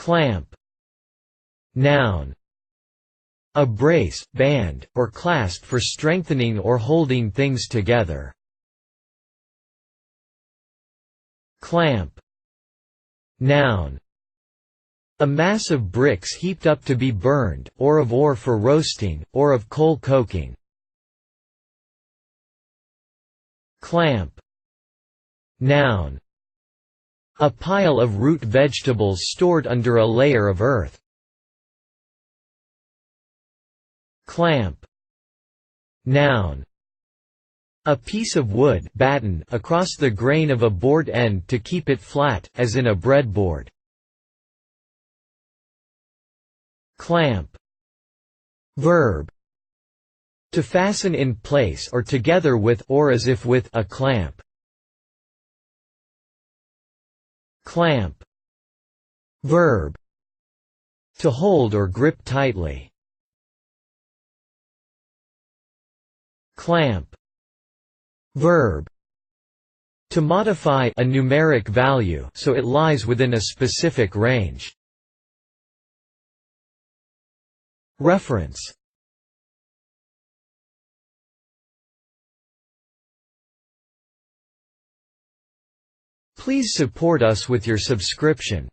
Clamp. Noun. A brace, band, or clasp for strengthening or holding things together. Clamp. Noun. A mass of bricks heaped up to be burned, or of ore for roasting, or of coal coking. Clamp. Noun. A pile of root vegetables stored under a layer of earth. Clamp. Noun. A piece of wood, batten, across the grain of a board end to keep it flat, as in a breadboard. Clamp. Verb. To fasten in place or together with or as if with a clamp. Clamp. Verb. To hold or grip tightly. Clamp. Verb. To modify a numeric value so it lies within a specific range. Reference. Please support us with your subscription.